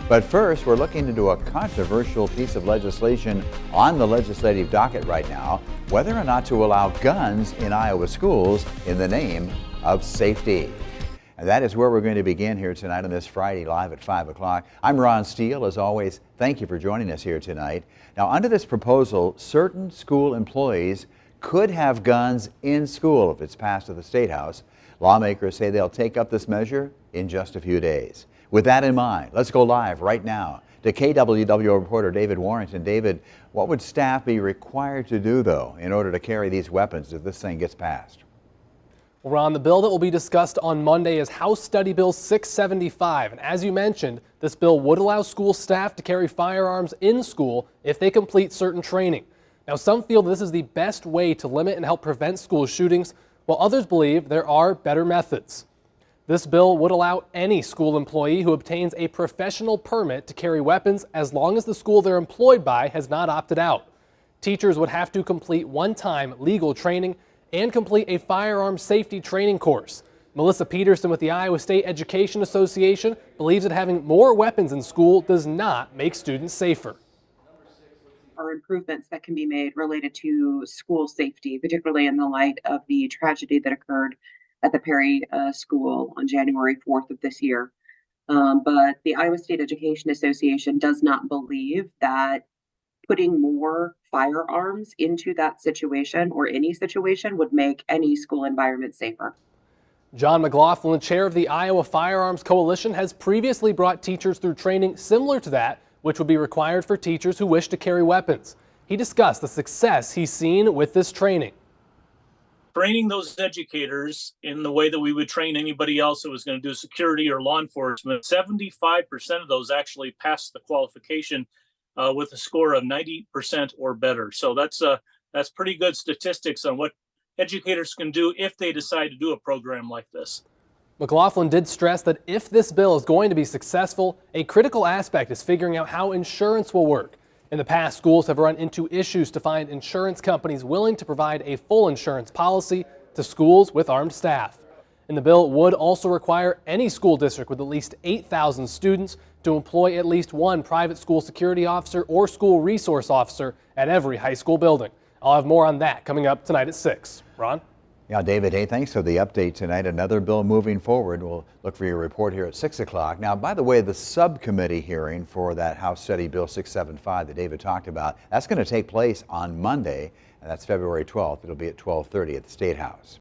But first, we're looking into a controversial piece of legislation on the legislative docket right now, whether or not to allow guns in Iowa schools in the name of safety. And that is where we're going to begin here tonight on this Friday live at 5 o'clock. I'm Ron Steele. As always, thank you for joining us here tonight. Now, under this proposal, certain school employees could have guns in school if it's passed to the State House. Lawmakers say they'll take up this measure in just a few days. With that in mind, let's go live right now to KWWO reporter David Warrington. David, what would staff be required to do, though, in order to carry these weapons if this thing gets passed? Well, Ron, the bill that will be discussed on Monday is House Study Bill 675. And as you mentioned, this bill would allow school staff to carry firearms in school if they complete certain training. Now, some feel this is the best way to limit and help prevent school shootings, while others believe there are better methods. This bill would allow any school employee who obtains a professional permit to carry weapons as long as the school they're employed by has not opted out. Teachers would have to complete one-time legal training and complete a firearms safety training course. Melissa Peterson with the Iowa State Education Association believes that having more weapons in school does not make students safer. Are improvements that can be made related to school safety, particularly in the light of the tragedy that occurred at the Perry School on January 4th of this year. But the Iowa State Education Association does not believe that putting more firearms into that situation or any situation would make any school environment safer. John McLaughlin, chair of the Iowa Firearms Coalition, has previously brought teachers through training similar to that, which would be required for teachers who wish to carry weapons. He discussed the success he's seen with this training. Training those educators in the way that we would train anybody else who was going to do security or law enforcement, 75% of those actually passed the qualification with a score of 90% or better. So that's pretty good statistics on what educators can do if they decide to do a program like this. McLaughlin did stress that if this bill is going to be successful, a critical aspect is figuring out how insurance will work. In the past, schools have run into issues to find insurance companies willing to provide a full insurance policy to schools with armed staff. And the bill would also require any school district with at least 8,000 students to employ at least one private school security officer or school resource officer at every high school building. I'll have more on that coming up tonight at 6. Ron? Yeah, David, hey, thanks for the update tonight. Another bill moving forward. We'll look for your report here at 6 o'clock. Now, by the way, the subcommittee hearing for that House Study Bill 675 that David talked about, that's going to take place on Monday, and that's February 12th. It'll be at 12:30 at the State House.